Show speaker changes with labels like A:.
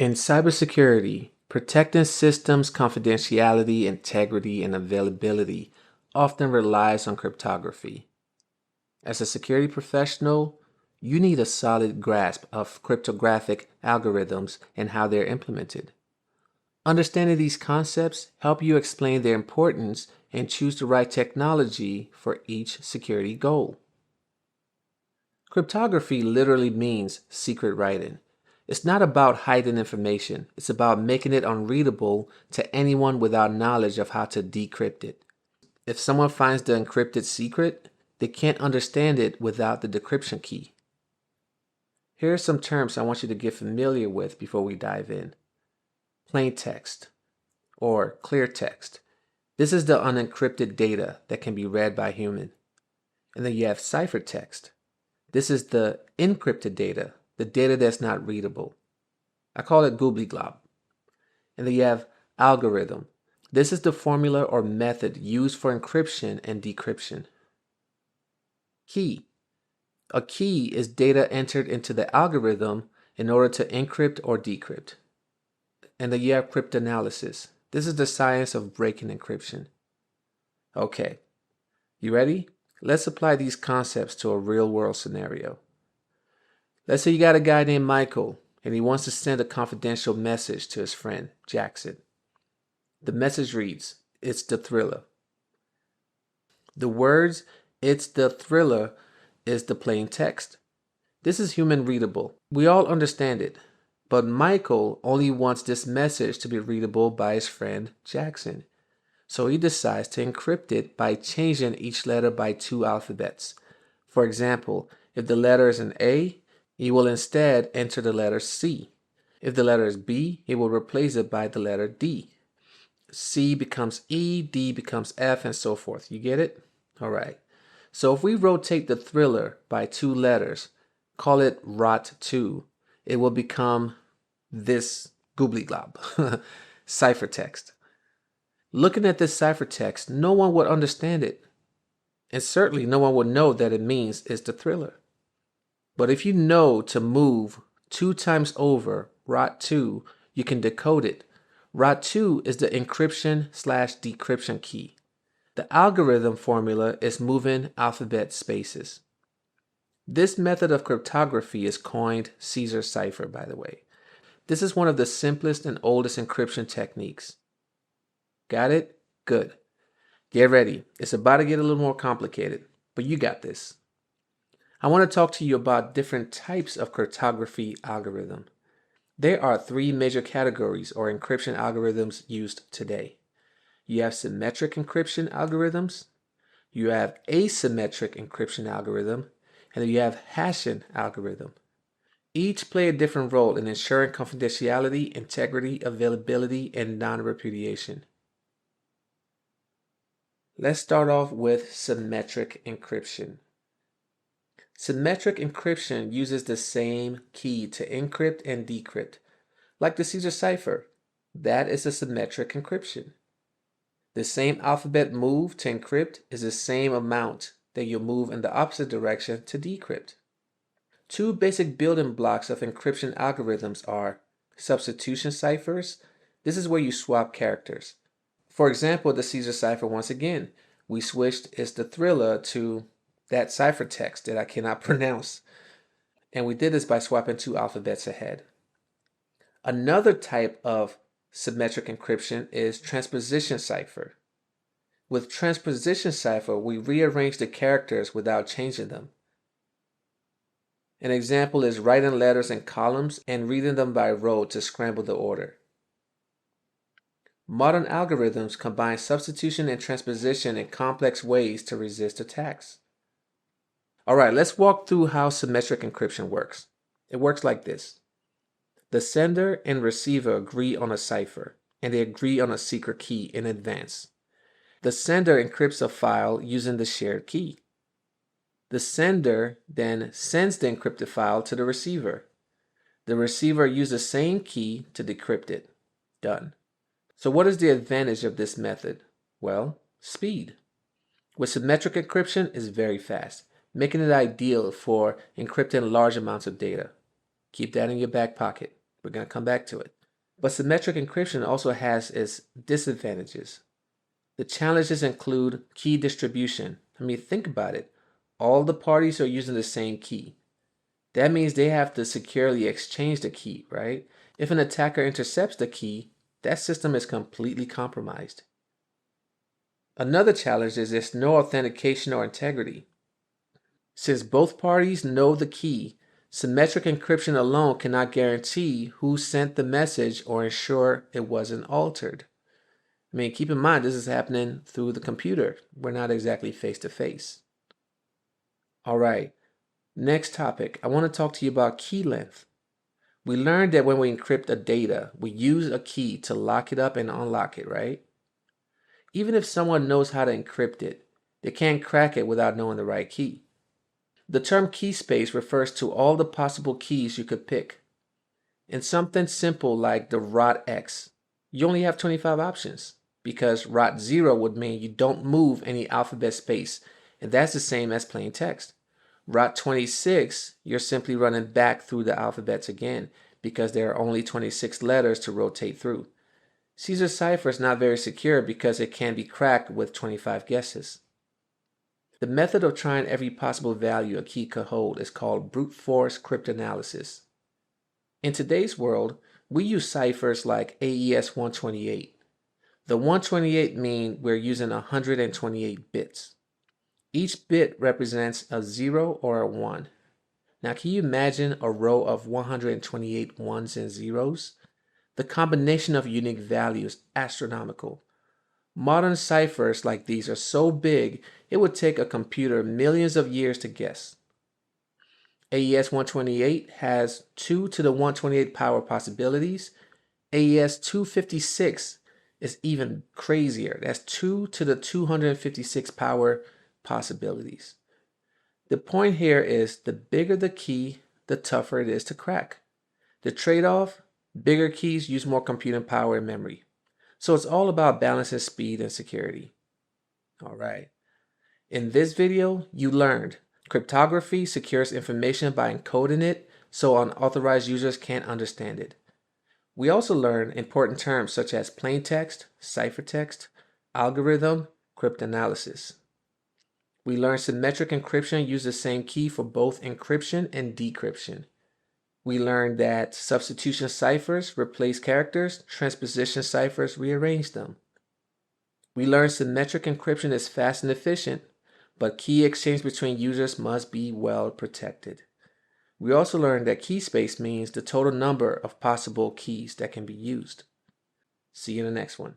A: In cybersecurity, protecting systems' confidentiality, integrity, and availability often relies on cryptography. As a security professional, you need a solid grasp of cryptographic algorithms and how they're implemented. Understanding these concepts help you explain their importance and choose the right technology for each security goal. Cryptography literally means secret writing. It's not about hiding information. It's about making it unreadable to anyone without knowledge of how to decrypt it. If someone finds the encrypted secret, they can't understand it without the decryption key. Here are some terms I want you to get familiar with before we dive in. Plain text or clear text. This is the unencrypted data that can be read by a human. And then you have ciphertext. This is the encrypted data, the data that's not readable. I call it goobly glob. And then you have algorithm. This is the formula or method used for encryption and decryption. Key. A key is data entered into the algorithm in order to encrypt or decrypt. And then you have cryptanalysis. This is the science of breaking encryption. Okay, you ready? Let's apply these concepts to a real-world scenario. Let's say you got a guy named Michael, and he wants to send a confidential message to his friend, Jackson. The message reads, "It's the thriller." The words, "It's the thriller," is the plain text. This is human readable. We all understand it. But Michael only wants this message to be readable by his friend, Jackson. So he decides to encrypt it by changing each letter by 2 alphabets. For example, if the letter is an A, he will instead enter the letter C. If the letter is B, he will replace it by the letter D. C becomes E, D becomes F, and so forth. You get it? All right. So if we rotate the thriller by 2 letters, call it ROT2, it will become this goobly glob, ciphertext. Looking at this ciphertext, no one would understand it. And certainly no one would know that it means it's the thriller. But if you know to move 2 times over ROT2, you can decode it. ROT2 is the encryption/decryption key. The algorithm formula is moving alphabet spaces. This method of cryptography is coined Caesar cipher, by the way. This is one of the simplest and oldest encryption techniques. Got it? Good. Get ready. It's about to get a little more complicated, but you got this. I want to talk to you about different types of cryptography algorithm. There are 3 major categories or encryption algorithms used today. You have symmetric encryption algorithms, you have asymmetric encryption algorithm, and you have hashing algorithm. Each play a different role in ensuring confidentiality, integrity, availability, and non-repudiation. Let's start off with symmetric encryption. Symmetric encryption uses the same key to encrypt and decrypt. Like the Caesar cipher, that is a symmetric encryption. The same alphabet move to encrypt is the same amount that you move in the opposite direction to decrypt. 2 basic building blocks of encryption algorithms are substitution ciphers. This is where you swap characters. For example, the Caesar cipher, once again, we switched "It's the thriller" to that ciphertext that I cannot pronounce. And we did this by swapping 2 alphabets ahead. Another type of symmetric encryption is transposition cipher. With transposition cipher, we rearrange the characters without changing them. An example is writing letters in columns and reading them by row to scramble the order. Modern algorithms combine substitution and transposition in complex ways to resist attacks. All right, let's walk through how symmetric encryption works. It works like this. The sender and receiver agree on a cipher, and they agree on a secret key in advance. The sender encrypts a file using the shared key. The sender then sends the encrypted file to the receiver. The receiver uses the same key to decrypt it. Done. So what is the advantage of this method? Well, speed. With symmetric encryption, it's very fast, making it ideal for encrypting large amounts of data. Keep that in your back pocket. We're going to come back to it. But symmetric encryption also has its disadvantages. The challenges include key distribution. I mean, think about it. All the parties are using the same key. That means they have to securely exchange the key, right? If an attacker intercepts the key, that system is completely compromised. Another challenge is there's no authentication or integrity. Since both parties know the key, symmetric encryption alone cannot guarantee who sent the message or ensure it wasn't altered. I mean, keep in mind, this is happening through the computer. We're not exactly face to face. All right, next topic. I want to talk to you about key length. We learned that when we encrypt a data, we use a key to lock it up and unlock it, right? Even if someone knows how to encrypt it, they can't crack it without knowing the right key. The term key space refers to all the possible keys you could pick. In something simple like the ROT X, you only have 25 options because ROT 0 would mean you don't move any alphabet space, and that's the same as plain text. ROT 26, you're simply running back through the alphabets again because there are only 26 letters to rotate through. Caesar's cipher is not very secure because it can be cracked with 25 guesses. The method of trying every possible value a key could hold is called brute force cryptanalysis. In today's world, we use ciphers like AES 128. The 128 mean we're using 128 bits. Each bit represents a 0 or a 1. Now, can you imagine a row of 128 ones and zeros? The combination of unique values is astronomical. Modern ciphers like these are so big, it would take a computer millions of years to guess. AES 128 has 2 to the 128 power possibilities. AES 256 is even crazier. That's 2 to the 256 power possibilities. The point here is the bigger the key, the tougher it is to crack. The trade-off, bigger keys use more computing power and memory. So it's all about balancing speed and security. All right. In this video, you learned cryptography secures information by encoding it so unauthorized users can't understand it. We also learned important terms such as plain text, ciphertext, algorithm, cryptanalysis. We learned symmetric encryption uses the same key for both encryption and decryption. We learned that substitution ciphers replace characters, transposition ciphers rearrange them. We learned symmetric encryption is fast and efficient, but key exchange between users must be well protected. We also learned that key space means the total number of possible keys that can be used. See you in the next one.